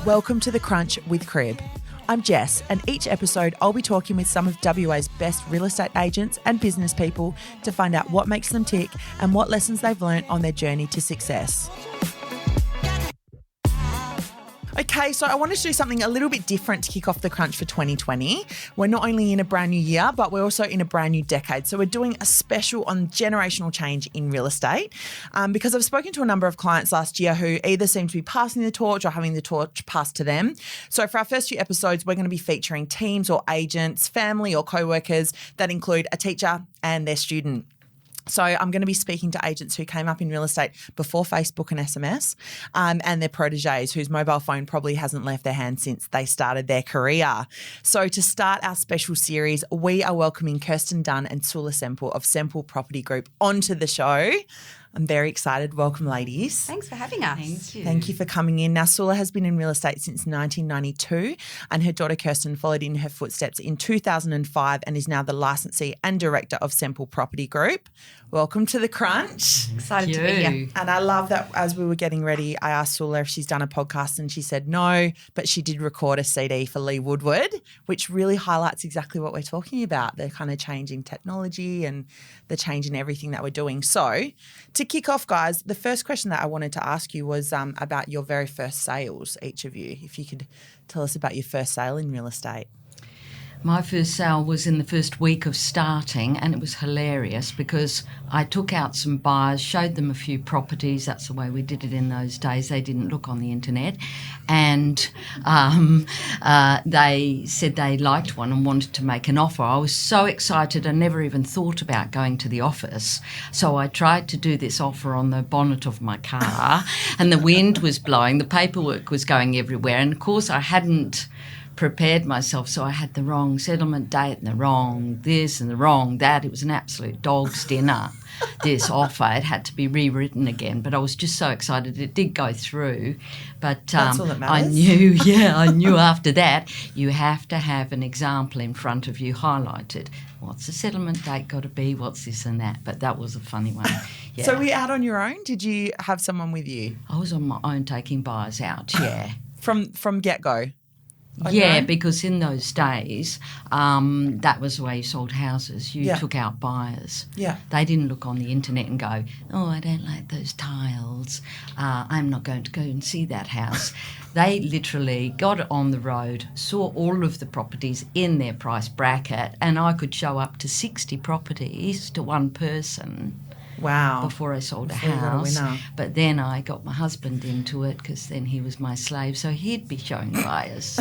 Welcome to The Crunch with Crib. I'm Jess, and each episode I'll be talking with some of WA's best real estate agents and business people to find out what makes them tick and what lessons they've learned on their journey to success. Okay, so I wanted to do something a little bit different to kick off the crunch for 2020. We're not only in a brand new year, but we're also in a brand new decade. So we're doing a special on generational change in real estate because I've spoken to a number of clients last year who either seem to be passing the torch or having the torch passed to them. So for our first few episodes, we're going to be featuring teams or agents, family or co-workers that include a teacher and their student. So I'm going to be speaking to agents who came up in real estate before Facebook and SMS and their proteges whose mobile phone probably hasn't left their hand since they started their career. So to start our special series, we are welcoming Kirstin Dunn and Soulla Semple of Semple Property Group onto the show. I'm very excited. Welcome, ladies. Thanks for having us. Thank you. Thank you for coming in. Now, Soulla has been in real estate since 1992 and her daughter Kirstin followed in her footsteps in 2005 and is now the licensee and director of Semple Property Group. Welcome to The Crunch. Excited to be here. And I love that as we were getting ready, I asked Soulla if she's done a podcast and she said no, but she did record a CD for Lee Woodward, which really highlights exactly what we're talking about, the kind of changing technology and the change in everything that we're doing. So to kick off, guys, the first question that I wanted to ask you was about your very first sales, each of you. If you could tell us about your first sale in real estate. My first sale was in the first week of starting, and it was hilarious because I took out some buyers, showed them a few properties. That's the way we did it in those days. They didn't look on the internet. And they said they liked one and wanted to make an offer. I was so excited. I never even thought about going to the office. So I tried to do this offer on the bonnet of my car and the wind was blowing. The paperwork was going everywhere. And, of course, I hadn't prepared myself, so I had the wrong settlement date and the wrong this and the wrong that. It was an absolute dog's dinner, this offer. It had to be rewritten again, but I was just so excited. It did go through, but That's all that matters. I knew after that you have to have an example in front of you highlighted. What's the settlement date got to be? What's this and that? But that was a funny one. Yeah. So were you out on your own? Did you have someone with you? I was on my own taking buyers out, yeah. From get-go? Yeah, because in those days, that was the way you sold houses. You took out buyers. Yeah. They didn't look on the internet and go, oh, I don't like those tiles. I'm not going to go and see that house. They literally got on the road, saw all of the properties in their price bracket, and I could show up to 60 properties to one person. Wow. Before I sold a house. But then I got my husband into it because then he was my slave, so he'd be showing buyers.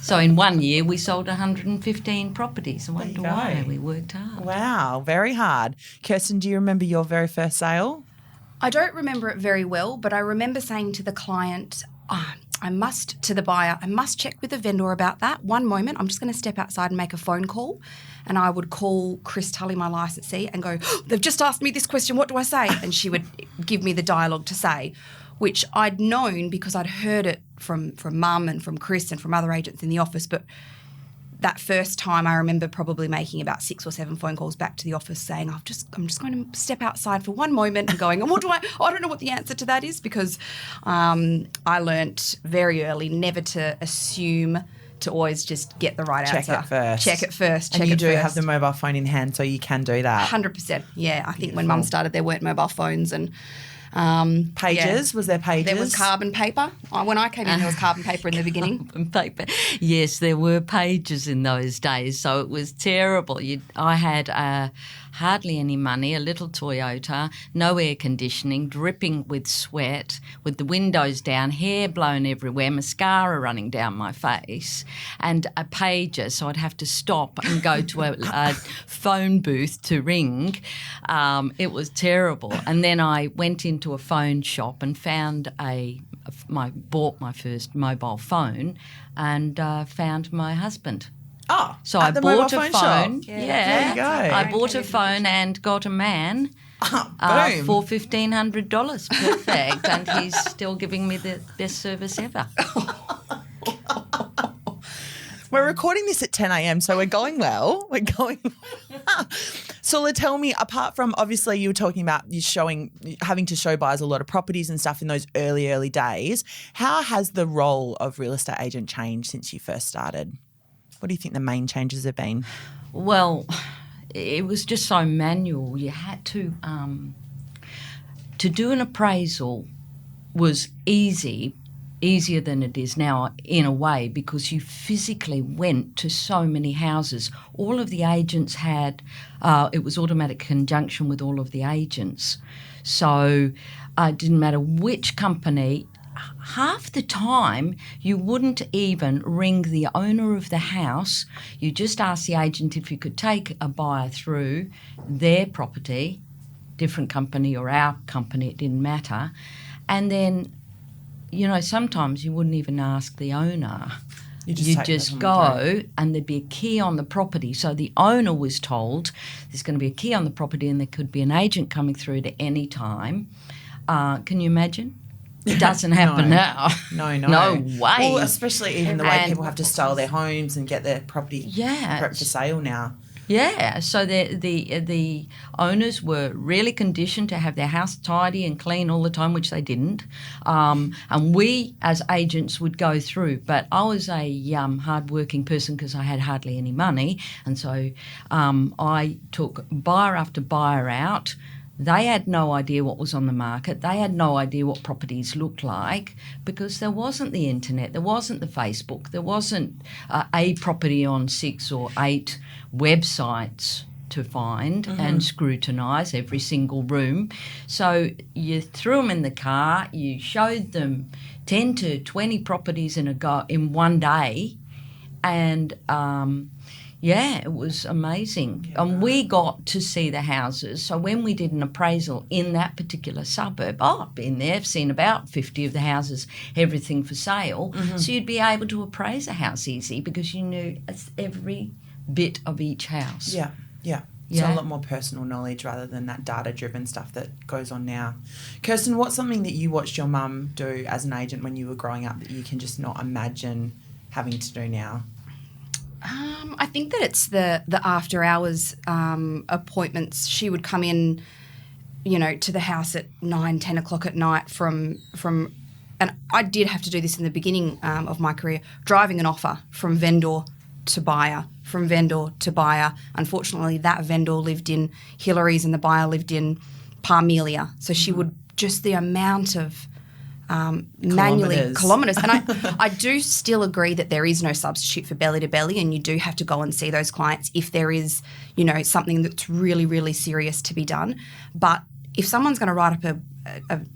So in 1 year we sold 115 properties. I wonder why. We worked hard. Wow, very hard. Kirstin, do you remember your very first sale? I don't remember it very well, but I remember saying to the client, to the buyer, I must check with the vendor about that. One moment, I'm just going to step outside and make a phone call. And I would call Chris Tully, my licensee, and go, they've just asked me this question, what do I say? And she would give me the dialogue to say, which I'd known because I'd heard it from Mum and from Chris and from other agents in the office. But that first time I remember probably making about 6 or 7 phone calls back to the office saying, I'm just going to step outside for one moment and going, and what do I don't know what the answer to that is because I learnt very early never to assume, to always just get the right answer. Check it first. And you do have the mobile phone in hand, so you can do that. 100%. Yeah, I think when Mum started, there weren't mobile phones and pages. Was there pages? There was carbon paper. When I came in, there was carbon paper in the beginning. Carbon paper. Yes, there were pages in those days, so it was terrible. I had hardly any money, a little Toyota, no air conditioning, dripping with sweat, with the windows down, hair blown everywhere, mascara running down my face, and a pager, so I'd have to stop and go to a phone booth to ring. It was terrible. And then I went into a phone shop and found bought my first mobile phone and found my husband. Oh, so I bought a phone. Yeah, there you go. I bought a phone and got a man Boom. for $1,500. Perfect. And he's still giving me the best service ever. We're recording this at 10 a.m, so we're going well. Soulla, tell me, apart from obviously you were talking about having to show buyers a lot of properties and stuff in those early days, how has the role of real estate agent changed since you first started? What do you think the main changes have been? Well, it was just so manual. You had to do an appraisal was easier than it is now in a way, because you physically went to so many houses. All of the agents had, it was automatic conjunction with all of the agents. So it didn't matter which company. Half the time you wouldn't even ring the owner of the house. You just asked the agent if you could take a buyer through their property, different company or our company, it didn't matter. And then, sometimes you wouldn't even ask the owner. You'd just go and there'd be a key on the property. So the owner was told there's going to be a key on the property and there could be an agent coming through at any time. Can you imagine? It doesn't happen now. No. No way. Well, especially even the way people have to style their homes and get their property prepped for sale now. Yeah, so the owners were really conditioned to have their house tidy and clean all the time, which they didn't. And we, as agents, would go through. But I was a hard-working person because I had hardly any money, and so I took buyer after buyer out. They had no idea what was on the market. They had no idea what properties looked like because there wasn't the internet, there wasn't the Facebook, there wasn't a property on 6 or 8 websites to find and scrutinise every single room. So you threw them in the car, you showed them 10 to 20 properties in one day, and it was amazing. Yeah. And we got to see the houses. So when we did an appraisal in that particular suburb, I've been there, I've seen about 50 of the houses, everything for sale. So you'd be able to appraise a house easy because you knew every bit of each house. Yeah. So a lot more personal knowledge rather than that data-driven stuff that goes on now. Kirstin, what's something that you watched your mum do as an agent when you were growing up that you can just not imagine having to do now? I think that it's the after hours appointments. She would come in, to the house at 9, 10 o'clock at night from and I did have to do this in the beginning of my career, driving an offer from vendor to buyer, from vendor to buyer. Unfortunately, that vendor lived in Hillary's and the buyer lived in Parmelia. So she would, just the amount of manually kilometres. And I do still agree that there is no substitute for belly to belly, and you do have to go and see those clients if there is, something that's really, really serious to be done. But if someone's going to write up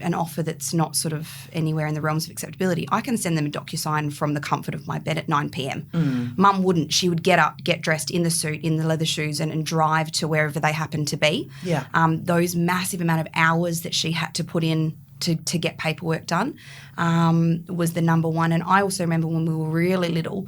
an offer that's not sort of anywhere in the realms of acceptability, I can send them a DocuSign from the comfort of my bed at 9 p.m. Mum wouldn't. She would get up, get dressed in the suit, in the leather shoes and drive to wherever they happened to be. Yeah. Those massive amount of hours that she had to put in to get paperwork done was the number one. And I also remember when we were really little,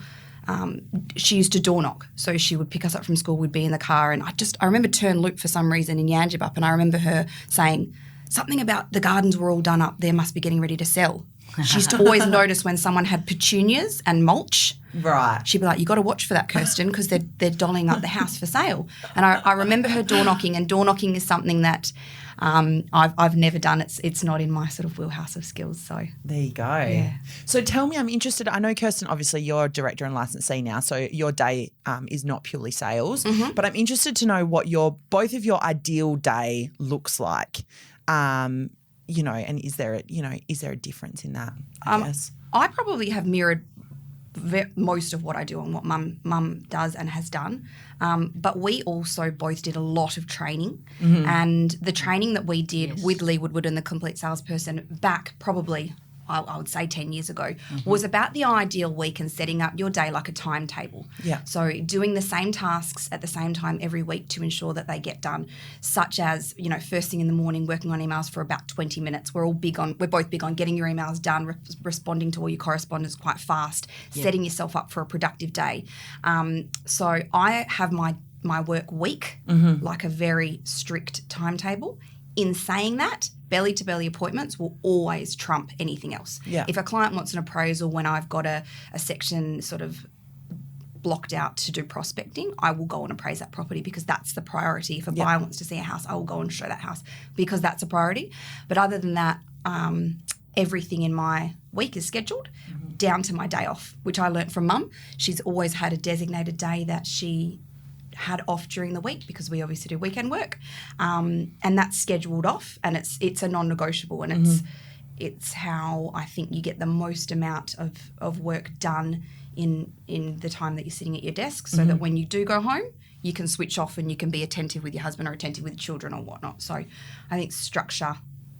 she used to door knock. So she would pick us up from school, we'd be in the car, and I remember turn loop for some reason in Yangebup, and I remember her saying something about the gardens were all done up, they must be getting ready to sell. She used to always notice when someone had petunias and mulch. Right. She'd be like, you got to watch for that, Kirstin, because they're dolling up the house for sale. And I remember her door knocking, and door knocking is something that I've never done. It's not in my sort of wheelhouse of skills. So there you go. Yeah. So tell me, I'm interested. I know, Kirstin, obviously you're a director and licensee now, so your day is not purely sales. But I'm interested to know what both of your ideal day looks like. And is there a difference in that? I guess I probably have mirrored most of what I do and what mum does and has done. But we also both did a lot of training, and the training that we did with Lee Woodward and the Complete Salesperson back probably, I would say 10 years ago, was about the ideal week and setting up your day like a timetable. Yeah. So doing the same tasks at the same time every week to ensure that they get done, such as, first thing in the morning, working on emails for about 20 minutes. We're both big on getting your emails done, responding to all your correspondence quite fast, setting yourself up for a productive day. So I have my work week like a very strict timetable. In saying that, belly-to-belly appointments will always trump anything else. Yeah. If a client wants an appraisal when I've got a section sort of blocked out to do prospecting, I will go and appraise that property because that's the priority. If a buyer wants to see a house, I will go and show that house because that's a priority. But other than that, everything in my week is scheduled down to my day off, which I learnt from Mum. She's always had a designated day that she had off during the week because we obviously do weekend work, and that's scheduled off, and it's a non-negotiable, and it's how I think you get the most amount of work done in the time that you're sitting at your desk, so that when you do go home, you can switch off and you can be attentive with your husband or attentive with your children or whatnot. So I think structure,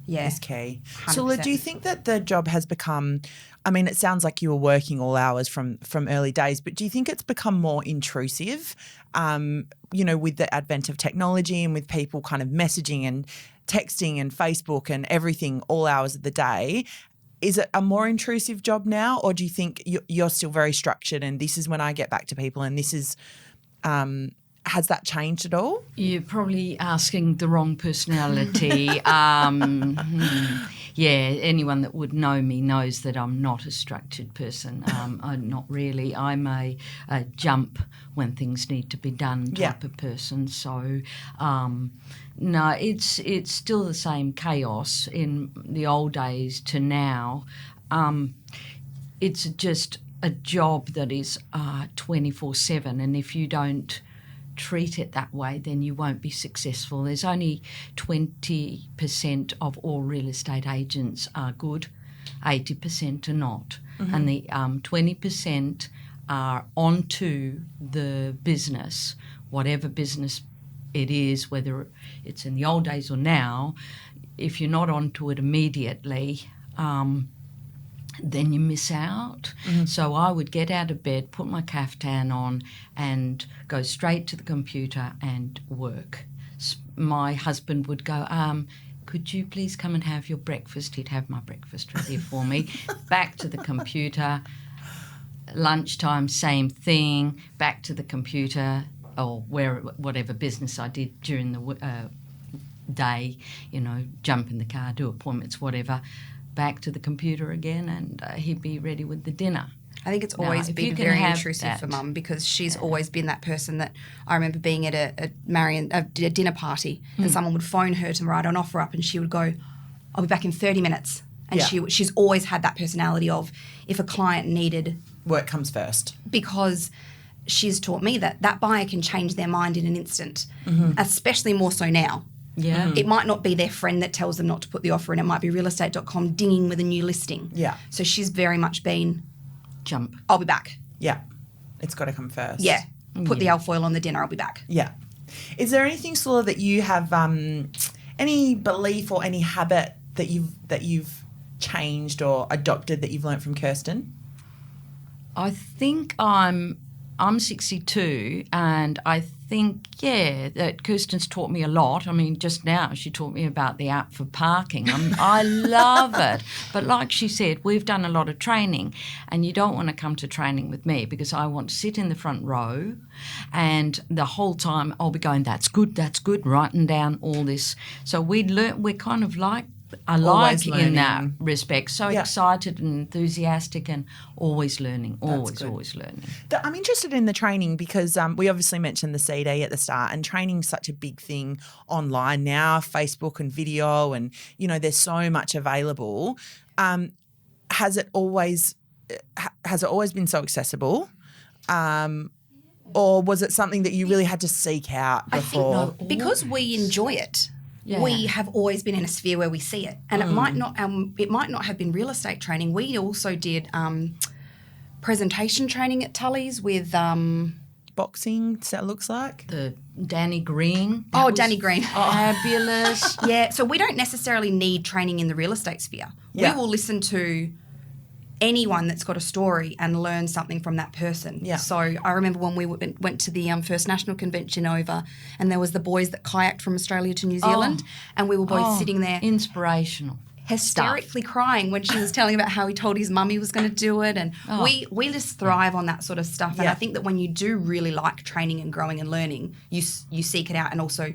is key. 100%. Soulla, do you think that the job has become, I mean, it sounds like you were working all hours from early days, but do you think it's become more intrusive, with the advent of technology and with people kind of messaging and texting and Facebook and everything all hours of the day? Is it a more intrusive job now, or do you think you're still very structured and this is when I get back to people and this is has that changed at all? You're probably asking the wrong personality. Anyone that would know me knows that I'm not a structured person. I'm not really. I'm a jump when things need to be done type of person. So, no, it's still the same chaos in the old days to now. It's just a job that is 24/7, and if you don't treat it that way, then you won't be successful. There's only 20% of all real estate agents are good, 80% are not. And the 20% are onto the business, whatever business it is, whether it's in the old days or now. If you're not onto it immediately, then you miss out. So I would get out of bed, put my caftan on and go straight to the computer and work. My husband would go, could you please come and have your breakfast? He'd have my breakfast ready for me. Back to the computer. Lunchtime, same thing. Back to the computer or whatever business I did during the day, jump in the car, do appointments, whatever. Back to the computer again, and he'd be ready with the dinner. I think it's always been very intrusive for Mum because she's always been that person that I remember being at a dinner party and someone would phone her to write an offer up and she would go, I'll be back in 30 minutes. And she's always had that personality of if a client needed... Work comes first. Because she's taught me that buyer can change their mind in an instant, especially more so now. Yeah. It might not be their friend that tells them not to put the offer in. It might be realestate.com dinging with a new listing. Yeah. So she's very much been... Jump. I'll be back. Yeah. It's got to come first. Yeah. Put the alfoil on the dinner. I'll be back. Yeah. Is there anything, Soulla, that you have, any belief or any habit that you've changed or adopted that you've learnt from Kirstin? I think I'm 62 and I think, that Kirstin's taught me a lot. I mean, just now she taught me about the app for parking. I love it. But like she said, we've done a lot of training and you don't want to come to training with me because I want to sit in the front row and the whole time I'll be going, that's good, writing down all this. So we're kind of like alike in that respect. So excited and enthusiastic and always learning, always learning. I'm interested in the training because we obviously mentioned the CD at the start and training's such a big thing online now, Facebook and video and, there's so much available. Has it always been so accessible? Or was it something that you really had to seek out before? I think because we enjoy it. Yeah. We have always been in a sphere where we see it, and it might not have been real estate training. We also did presentation training at Tully's with boxing. So it looks like the Danny Green. Danny Green, fabulous. Yeah, so we don't necessarily need training in the real estate sphere. Yeah. We will listen to anyone that's got a story and learn something from that person. Yeah. So I remember when we went to the First National Convention over and there was the boys that kayaked from Australia to New Zealand and we were both sitting there. Inspirational. Hysterically crying when she was telling about how he told his mum he was going to do it and we just thrive on that sort of stuff. And I think that when you do really like training and growing and learning, you seek it out and also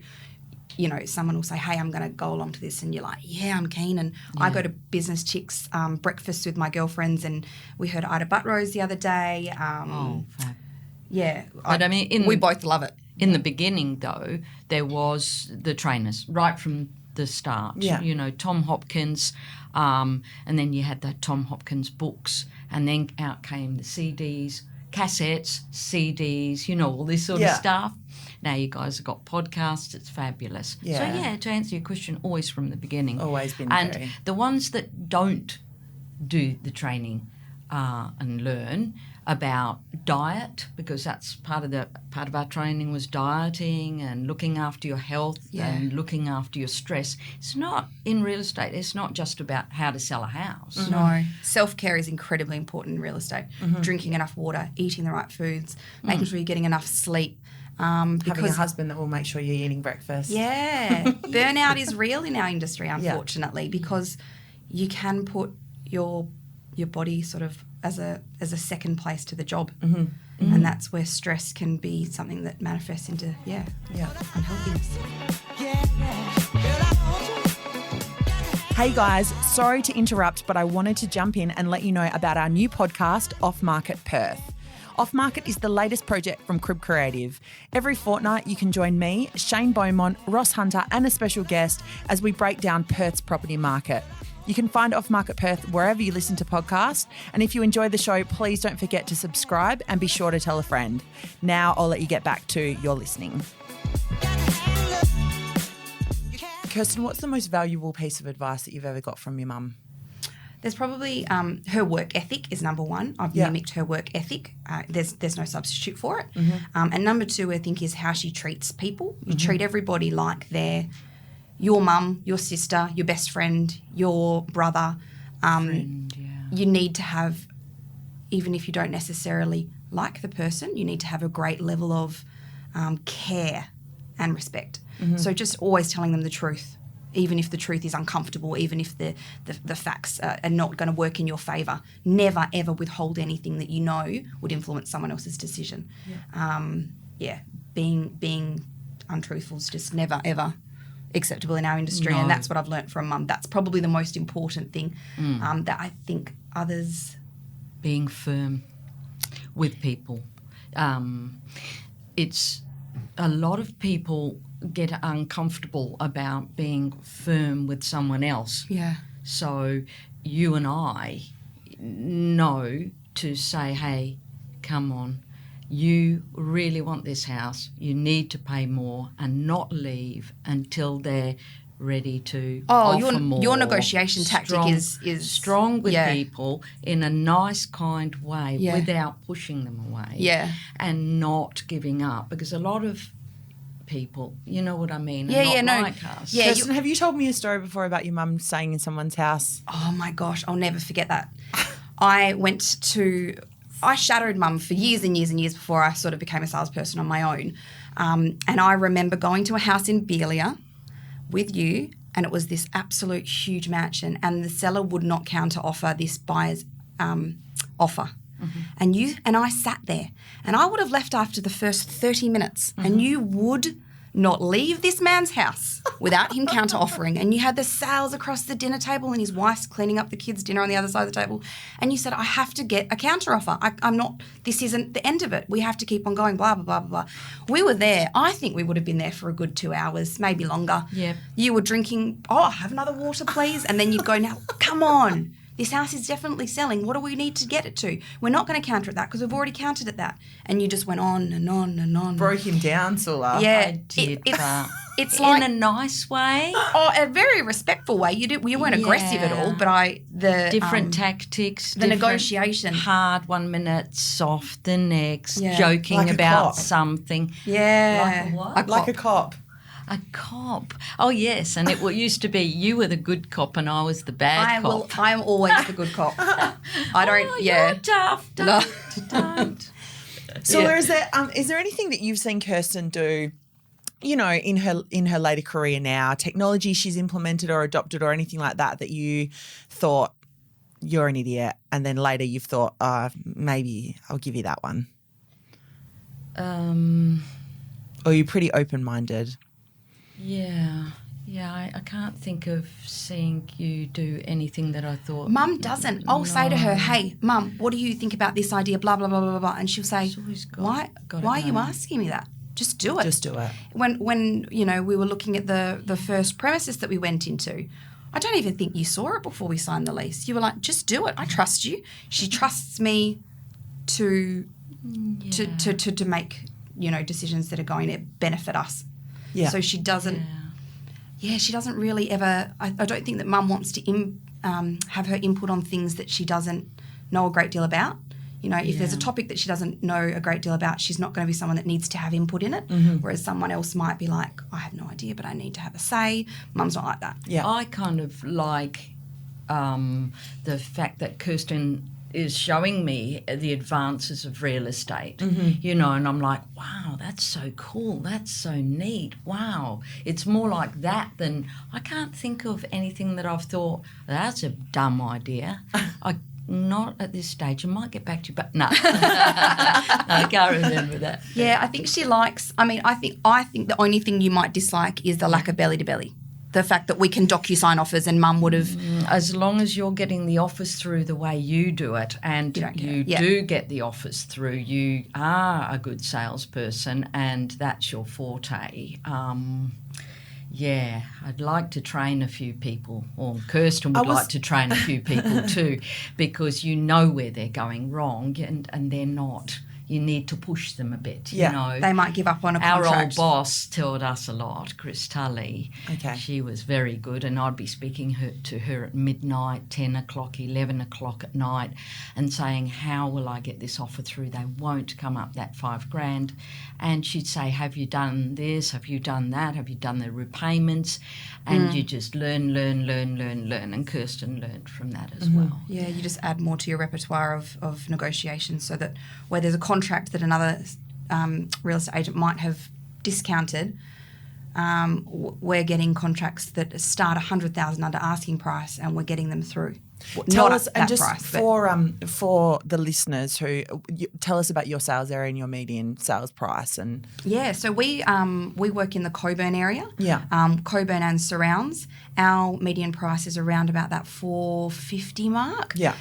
someone will say, hey, I'm going to go along to this. And you're like, yeah, I'm keen. And I go to Business Chicks breakfasts with my girlfriends and we heard Ida Buttrose the other day. Yeah. But I mean, we both love it. In the beginning, though, there was the trainers right from the start. Yeah. You know, Tom Hopkins, and then you had the Tom Hopkins books, and then out came the CDs, cassettes, CDs, you know, all this sort of stuff. Now you guys have got podcasts. It's fabulous. Yeah. So, yeah, to answer your question, always from the beginning. Always been And very. the ones that don't do the training and learn about diet, because that's part of our training was dieting and looking after your health and looking after your stress. It's not in real estate. It's not just about how to sell a house. Mm-hmm. No. Self-care is incredibly important in real estate. Mm-hmm. Drinking enough water, eating the right foods, making sure you're getting enough sleep. Having a Because husband that will make sure you're eating breakfast. yeah, burnout is real in our industry, unfortunately, because you can put your body sort of as a second place to the job, and that's where stress can be something that manifests into unhealthiness. Hey guys, sorry to interrupt, but I wanted to jump in and let you know about our new podcast, Off Market Perth. Off Market is the latest project from Crib Creative. Every fortnight you can join me, Shane Beaumont, Ross Hunter and a special guest as we break down Perth's property market. You can find Off Market Perth wherever you listen to podcasts. And if you enjoy the show, please don't forget to subscribe and be sure to tell a friend. Now I'll let you get back to your listening. Kirstin, what's the most valuable piece of advice that you've ever got from your mum? There's probably her work ethic is number one. I've mimicked her work ethic. There's no substitute for it. And number two, I think, is how she treats people. You treat everybody like they're your mum, your sister, your best friend, your brother. You need to have, even if you don't necessarily like the person, you need to have a great level of care and respect. So just always telling them the truth, even if the truth is uncomfortable, even if the facts are not going to work in your favour. Never, ever withhold anything that you know would influence someone else's decision. Being untruthful is just never, ever acceptable in our industry, and that's what I've learnt from Mum. That's probably the most important thing that I think others... Being firm with people. It's a lot of people get uncomfortable about being firm with someone else. Yeah. So you and I know to say, hey, come on, you really want this house, you need to pay more and not leave until they're ready to offer more. Your negotiation tactic is strong with people in a nice, kind way without pushing them away and not giving up, because a lot of people, you know what I mean, like us. Yeah, Kirstin, have you told me a story before about your mum staying in someone's house? Oh my gosh, I'll never forget that. I shadowed Mum for years and years and years before I sort of became a salesperson on my own. And I remember going to a house in Beelia with you, and it was this absolute huge mansion, and the seller would not counter offer this buyer's offer. And I sat there, and I would have left after the first 30 minutes, and you would not leave this man's house without him counter offering. And you had the sales across the dinner table, and his wife's cleaning up the kids' dinner on the other side of the table. And you said, I have to get a counter offer. This isn't the end of it. We have to keep on going, blah, blah, blah, blah, blah. We were there. I think we would have been there for a good 2 hours, maybe longer. Yeah. You were drinking, have another water, please. And then you'd go, now, come on. This house is definitely selling. What do we need to get it to? We're not going to counter at that because we've already countered at that. And you just went on and on and on. Broke him down, Soulla. Yeah. I did, it's in like, a nice way. Oh, a very respectful way. You weren't aggressive at all, but different tactics, the negotiation. Hard 1 minute, soft the next, Yeah. joking Like a about cop. something. Yeah. Like a what? Like a cop. A cop. Oh, yes. And it used to be you were the good cop and I was the bad cop. I'm always the good cop. I don't, You're tough. Don't. So is there anything that you've seen Kirstin do, you know, in her later career now, technology she's implemented or adopted or anything like that you thought you're an idiot, and then later you've thought, maybe I'll give you that one? Or you're pretty open-minded? Yeah. Yeah, I can't think of seeing you do anything that I thought. Mum doesn't. I'll say to her, hey, Mum, what do you think about this idea, blah, blah, blah, blah, blah. And she'll say, why are you asking me that? Just do it. Just do it. When you know, we were looking at the first premises that we went into, I don't even think you saw it before we signed the lease. You were like, just do it. I trust you. She trusts me to make, you know, decisions that are going to benefit us. Yeah. So she doesn't... Yeah, she doesn't really ever... I don't think that Mum wants to have her input on things that she doesn't know a great deal about. You know, if there's a topic that she doesn't know a great deal about, she's not going to be someone that needs to have input in it, whereas someone else might be like, I have no idea, but I need to have a say. Mum's not like that. Yeah. I kind of like the fact that Kirstin is showing me the advances of real estate, you know, and I'm like, wow, that's so cool. That's so neat. Wow. It's more like that than, I can't think of anything that I've thought, that's a dumb idea. Not at this stage. I might get back to you, but no. I can't remember that. Yeah, I think she likes, I think the only thing you might dislike is the lack of belly to belly. The fact that we can DocuSign offers and Mum would have... As long as you're getting the offers through the way you do it and you do get the offers through, you are a good salesperson and that's your forte. Yeah, I'd like to train a few people, or Kirstin would like to train a few people too, because you know where they're going wrong and they're not. You need to push them a bit, you know. They might give up on a contract. Our old boss told us a lot, Chris Tully. Okay. She was very good, and I'd be speaking to her at midnight, 10 o'clock, 11 o'clock at night, and saying, how will I get this offer through? They won't come up that $5,000. And she'd say, have you done this? Have you done that? Have you done the repayments? And you just learn. And Kirstin learned from that as well. Yeah, you just add more to your repertoire of negotiations so that where there's a contract that another real estate agent might have discounted, we're getting contracts that start $100,000 under asking price and we're getting them through. Tell us, and just for the listeners tell us about your sales area and your median sales price. And yeah, so we work in the Coburn area, Coburn and surrounds. Our median price is around about that $450 mark. Yeah,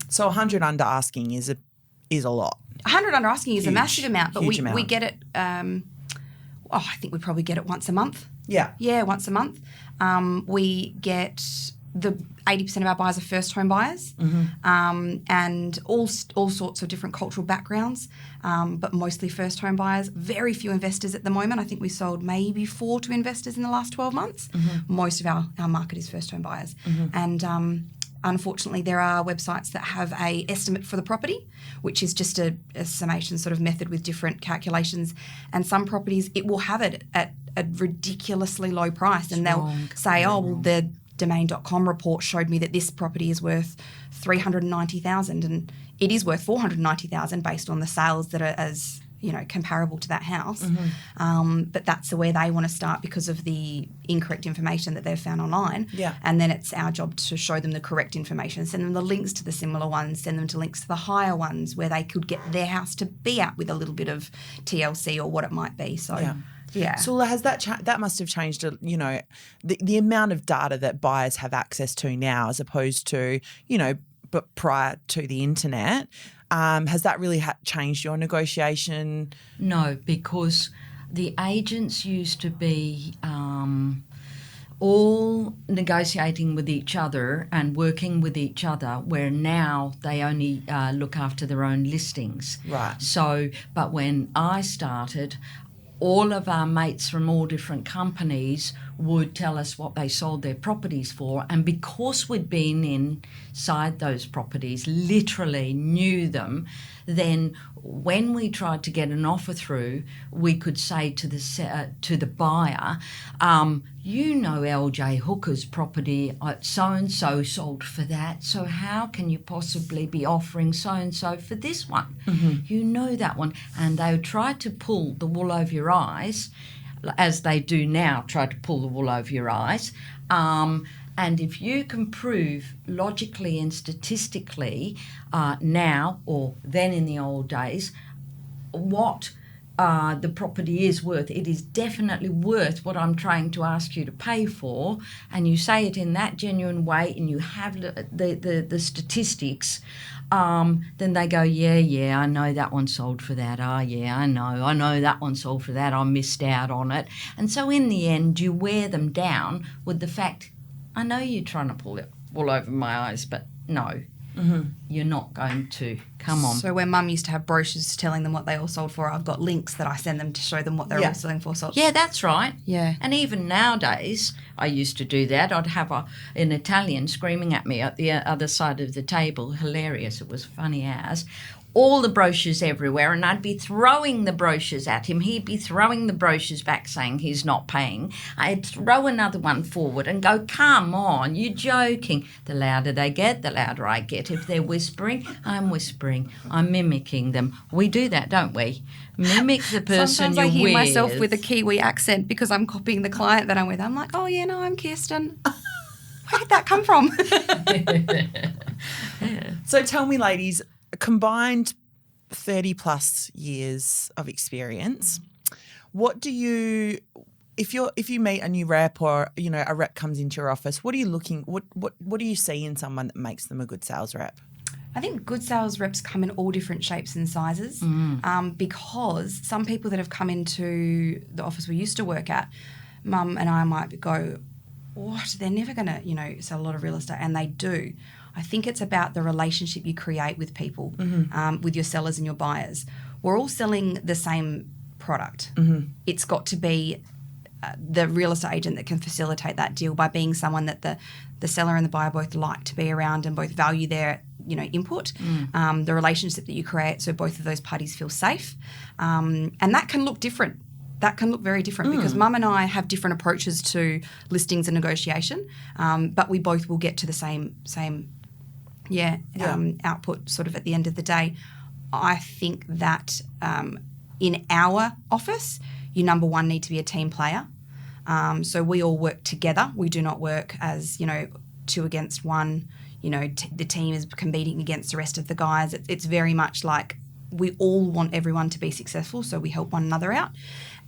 so 100 under asking is a lot. 100 under asking is a massive amount, but we get it. I think we probably get it once a month. Yeah, once a month. We get the 80% of our buyers are first home buyers, and all sorts of different cultural backgrounds, but mostly first home buyers. Very few investors at the moment. I think we sold maybe 4 to investors in the last 12 months. Most of our market is first home buyers, and unfortunately, there are websites that have a estimate for the property, which is just a summation sort of method with different calculations. And some properties, it will have it at a ridiculously low price, and they'll say, "Oh, well, the Domain.com report showed me that this property is worth $390,000, and it is worth $490,000 based on the sales that are as comparable to that house." But that's where they want to start because of the incorrect information that they've found online. Yeah. And then it's our job to show them the correct information, send them the links to the similar ones, send them to links to the higher ones where they could get their house to be at with a little bit of TLC or what it might be. So, yeah. Soulla, has that must have changed, the amount of data that buyers have access to now as opposed to, but prior to the internet. Has that really changed your negotiation? No, because the agents used to be all negotiating with each other and working with each other, where now they only look after their own listings. Right. So, but when I started, all of our mates from all different companies would tell us what they sold their properties for, and because we'd been inside those properties, literally knew them, then when we tried to get an offer through, we could say to the buyer, LJ Hooker's property so-and-so sold for that, so how can you possibly be offering so-and-so for this one? You know that one. And they would try to pull the wool over your eyes, as they do now, try to pull the wool over your eyes. And if you can prove logically and statistically now or then in the old days what the property is worth. It is definitely worth what I'm trying to ask you to pay for, and you say it in that genuine way, and you have the statistics, then they go, yeah, I know that one sold for that. Oh, yeah, I know that one sold for that. I missed out on it. And so in the end, you wear them down with the fact, I know you're trying to pull it all over my eyes, but no. You're not going to. Come on. So where Mum used to have brochures telling them what they all sold for, I've got links that I send them to show them what they're all selling for. So yeah, that's right. Yeah. And even nowadays, I used to do that. I'd have an Italian screaming at me at the other side of the table. Hilarious. It was funny as. All the brochures everywhere, and I'd be throwing the brochures at him. He'd be throwing the brochures back saying he's not paying. I'd throw another one forward and go, come on, you're joking. The louder they get, the louder I get. If they're whispering, I'm whispering. I'm mimicking them. We do that, don't we? Mimic the person sometimes you're I hear with. myself with a Kiwi accent because I'm copying the client that I'm with. I'm like, oh, yeah, no, I'm Kirstin. Where did that come from? So tell me, ladies, combined 30 plus years of experience, what do you, if you meet a new rep or, you know, a rep comes into your office, what do you see in someone that makes them a good sales rep? I think good sales reps come in all different shapes and sizes because some people that have come into the office we used to work at, Mum and I might go, what, they're never going to, you know, sell a lot of real estate, and they do. I think it's about the relationship you create with people, with your sellers and your buyers. We're all selling the same product. It's got to be the real estate agent that can facilitate that deal by being someone that the seller and the buyer both like to be around and both value their, you know, input, the relationship that you create so both of those parties feel safe. And that can look different. That can look very different because Mum and I have different approaches to listings and negotiation, but we both will get to the same output sort of at the end of the day. I think that in our office, you number one need to be a team player. So we all work together. We do not work as, you know, two against one. You know, the team is competing against the rest of the guys. It's very much like we all want everyone to be successful, so we help one another out.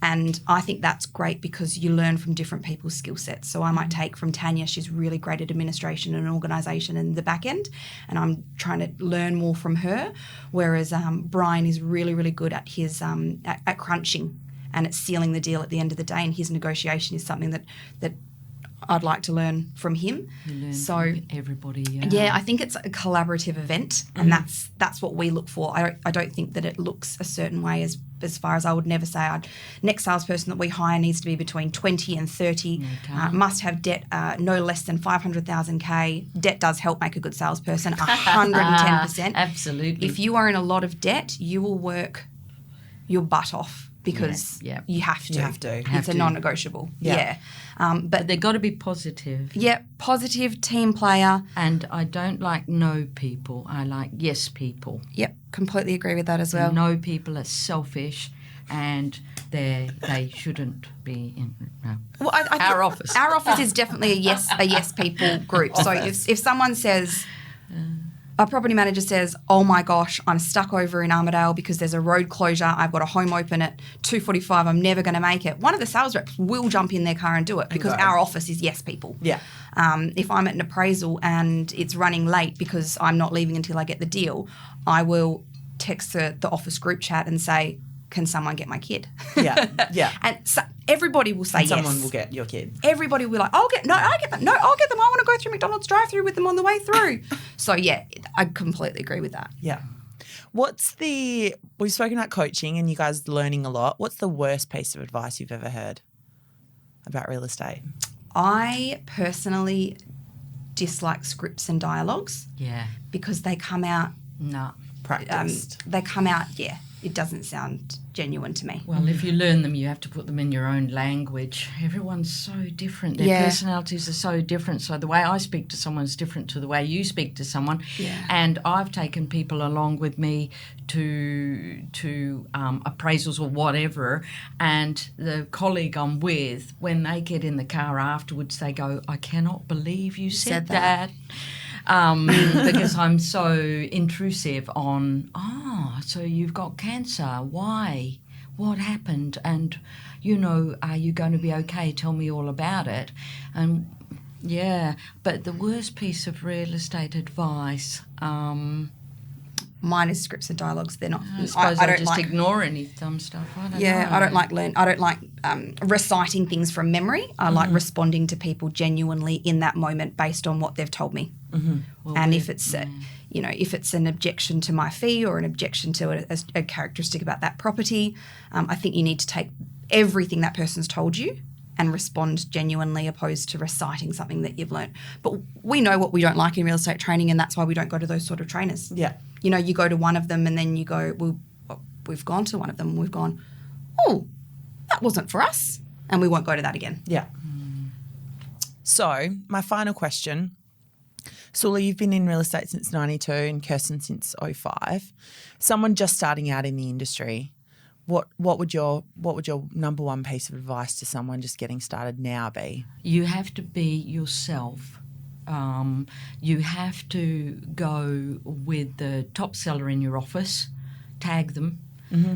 And I think that's great because you learn from different people's skill sets. So I might take from Tanya, she's really great at administration and organisation and the back end, and I'm trying to learn more from her. Whereas Brian is really, really good at his at crunching and at sealing the deal at the end of the day, and his negotiation is something that I'd like to learn from him. You learn from everybody. Yeah, I think it's a collaborative event, and that's what we look for. I don't think that it looks a certain way as far as I would never say next salesperson that we hire needs to be between 20 and 30, must have debt no less than 500,000 K. Debt does help make a good salesperson, 110%. Absolutely. If you are in a lot of debt, you will work your butt off. Because you have to. You have to. It's a non-negotiable. Yeah. But they've got to be positive. Yeah, positive, team player. And I don't like no people. I like yes people. Yep, completely agree with that as well. No people are selfish and they shouldn't be in well, our office. Our office is definitely a yes people group. So if someone says... A property manager says, oh, my gosh, I'm stuck over in Armidale because there's a road closure. I've got a home open at 2:45. I'm never going to make it. One of the sales reps will jump in their car and do it because our office is yes people. Yeah. If I'm at an appraisal and it's running late because I'm not leaving until I get the deal, I will text the office group chat and say, can someone get my kid? Yeah. And so everybody will say yes. Someone will get your kid. Everybody will be like, I get them. No, I'll get them. I want to go through McDonald's drive-through with them on the way through. So, yeah, I completely agree with that. Yeah. We've spoken about coaching and you guys learning a lot. What's the worst piece of advice you've ever heard about real estate? I personally dislike scripts and dialogues. Yeah. Because they come out... No. Practiced. They come out, it doesn't sound genuine to me. Well, if you learn them, you have to put them in your own language. Everyone's so different. Their personalities are so different. So the way I speak to someone is different to the way you speak to someone. Yeah. And I've taken people along with me to appraisals or whatever, and the colleague I'm with, when they get in the car afterwards, they go, I cannot believe you said that. Because I'm so intrusive on, so you've got cancer. Why? what happened? And, are you going to be okay? Tell me all about it. And, yeah, but the worst piece of real estate advice... Mine is scripts and dialogues. They're not. I suppose I don't just like, ignore any dumb stuff. I don't know. I don't like I don't like reciting things from memory. I like responding to people genuinely in that moment based on what they've told me. Well, And if it's if it's an objection to my fee or an objection to a characteristic about that property, I think you need to take everything that person's told you and respond genuinely, opposed to reciting something that you've learnt. But we know what we don't like in real estate training, and that's why we don't go to those sort of trainers. Yeah. You go to one of them and then you go, well, we've gone to one of them and we've gone, oh, that wasn't for us, and we won't go to that again. Yeah. So my final question, Soulla, you've been in real estate since 92 and Kirstin since 05. Someone just starting out in the industry, what would your number one piece of advice to someone just getting started now be? You have to be yourself. You have to go with the top seller in your office, tag them,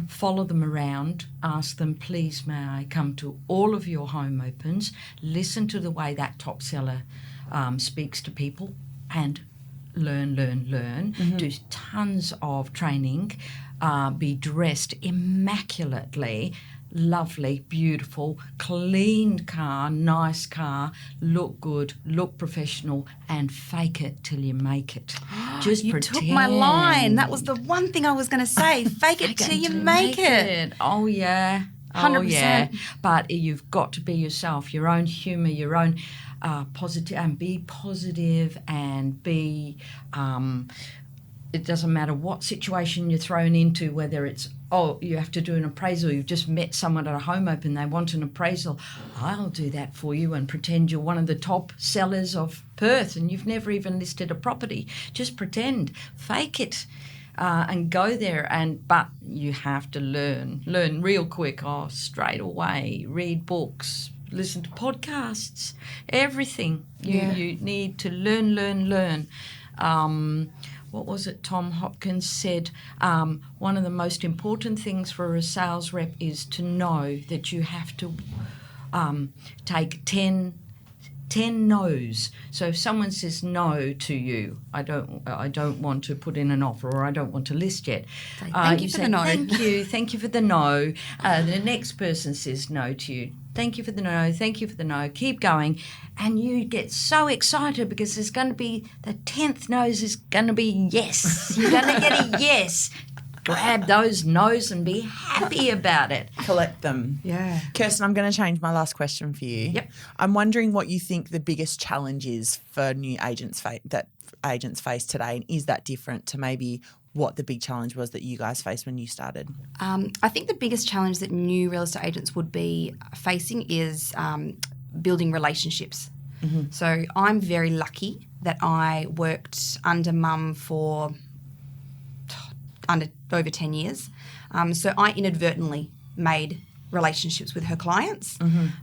follow them around, ask them, please may I come to all of your home opens, listen to the way that top seller speaks to people, and learn, do tons of training, be dressed immaculately, lovely, beautiful, clean car, nice car, look good, look professional, and fake it till you make it. Just You pretend. took my line. That was the one thing I was going to say. Fake it till you make it. Oh, yeah. 100%. Yeah. But you've got to be yourself, your own humour, your own positive, and be positive and be... it doesn't matter what situation you're thrown into, whether it's, you have to do an appraisal, you've just met someone at a home open, they want an appraisal, I'll do that for you, and pretend you're one of the top sellers of Perth and you've never even listed a property. Just pretend, fake it, and go there. But you have to learn real quick, straight away, read books, listen to podcasts, everything. You need to learn. What was it Tom Hopkins said? One of the most important things for a sales rep is to know that you have to take 10 no's. So if someone says no to you, I don't want to put in an offer, or I don't want to list yet. Thank you for the no. Thank you for the no. The next person says no to you. Thank you for the no, thank you for the no, keep going. And you get so excited because there's going to be, the 10th nose is going to be yes. You're going to get a yes. Grab those no's and be happy about it. Collect them. Yeah. Kirstin, I'm going to change my last question for you. Yep. I'm wondering what you think the biggest challenge is for new agents that agents face today, and is that different to maybe what the big challenge was that you guys faced when you started? I think the biggest challenge that new real estate agents would be facing is building relationships. So I'm very lucky that I worked under Mum for over 10 years. So I inadvertently made relationships with her clients.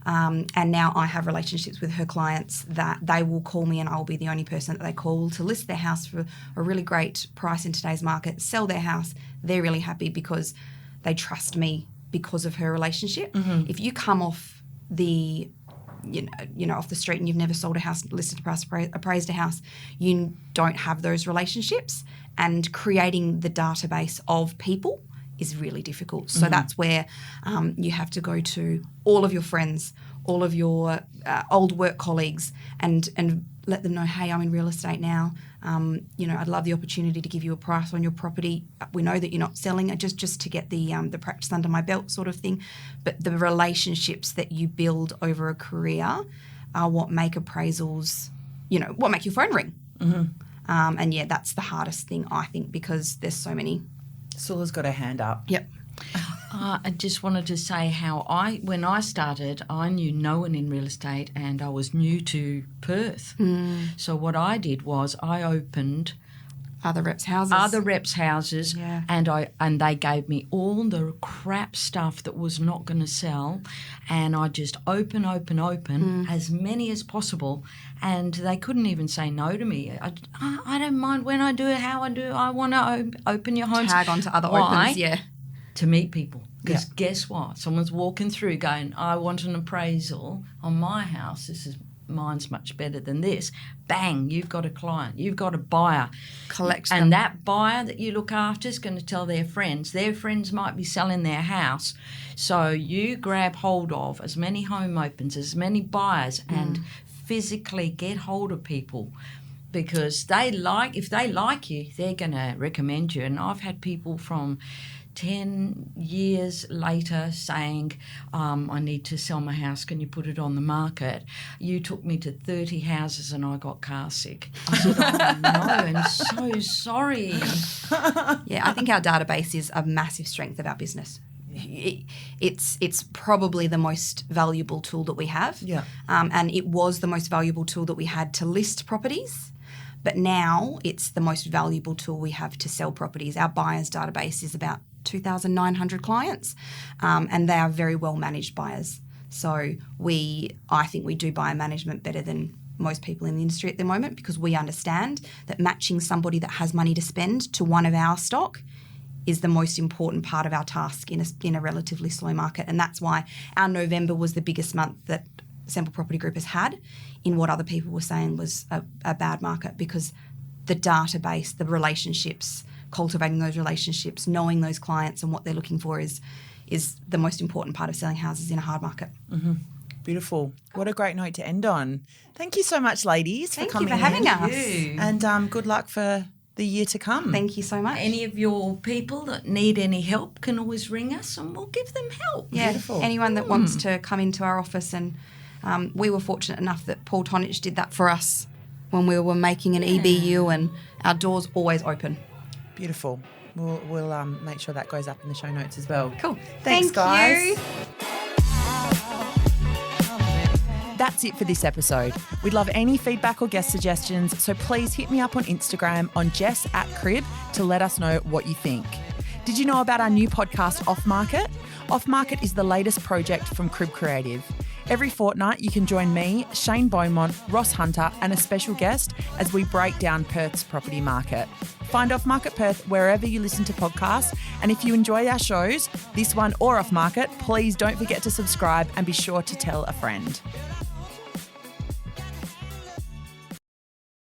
And now I have relationships with her clients that they will call me, and I will be the only person that they call to list their house for a really great price in today's market, sell their house. They're really happy because they trust me because of her relationship. If you come off the off the street and you've never sold a house, listed a price, appraised a house, you don't have those relationships, and creating the database of people is really difficult. So that's where you have to go to all of your friends, all of your old work colleagues, and let them know, hey, I'm in real estate now. I'd love the opportunity to give you a price on your property. We know that you're not selling it, just to get the practice under my belt sort of thing. But the relationships that you build over a career are what make appraisals, what make your phone ring. And that's the hardest thing, I think, because there's so many. Soulla's got her hand up. Yep. I just wanted to say how when I started, I knew no one in real estate, and I was new to Perth. So what I did was I opened other reps' houses. Yeah. And they gave me all the crap stuff that was not going to sell, and I just open as many as possible, and they couldn't even say no to me. I don't mind when I do it, how I do it. I want to open your homes. Tag onto other Why? opens, yeah. To meet people. Because guess what? Someone's walking through going, I want an appraisal on my house. Mine's much better than this. Bang, you've got a client. You've got a buyer. Collects them. And that buyer that you look after is going to tell their friends. Their friends might be selling their house. So you grab hold of as many home opens, as many buyers, and physically get hold of people. Because if they like you, they're going to recommend you. And I've had people from 10 years later saying, I need to sell my house, can you put it on the market? You took me to 30 houses and I got car sick. I said, oh no, I'm so sorry. Yeah, I think our database is a massive strength of our business. It's probably the most valuable tool that we have. Yeah. And it was the most valuable tool that we had to list properties. But now it's the most valuable tool we have to sell properties. Our buyers database is about 2,900 clients, and they are very well managed buyers. So I think we do buyer management better than most people in the industry at the moment, because we understand that matching somebody that has money to spend to one of our stock is the most important part of our task in a relatively slow market. And that's why our November was the biggest month that Semple Property Group has had in what other people were saying was a bad market, because the database, the relationships, cultivating those relationships, knowing those clients and what they're looking for is the most important part of selling houses in a hard market. Mm-hmm. Beautiful. What a great note to end on. Thank you so much, ladies, Thank for coming you for having in. us. And good luck for the year to come. Thank you so much. Any of your people that need any help can always ring us and we'll give them help. Yeah, Beautiful. anyone that wants to come into our office, and we were fortunate enough that Paul Tonich did that for us when we were making an EBU, and our door's always open. Beautiful. We'll make sure that goes up in the show notes as well. Cool. Thanks, Thank guys. you. That's it for this episode. We'd love any feedback or guest suggestions, so please hit me up on Instagram on Jess@Crib to let us know what you think. Did you know about our new podcast, Off Market? Off Market is the latest project from Crib Creative. Every fortnight, you can join me, Shane Beaumont, Ross Hunter, and a special guest as we break down Perth's property market. Find Off Market Perth wherever you listen to podcasts. And if you enjoy our shows, this one or Off Market, please don't forget to subscribe and be sure to tell a friend.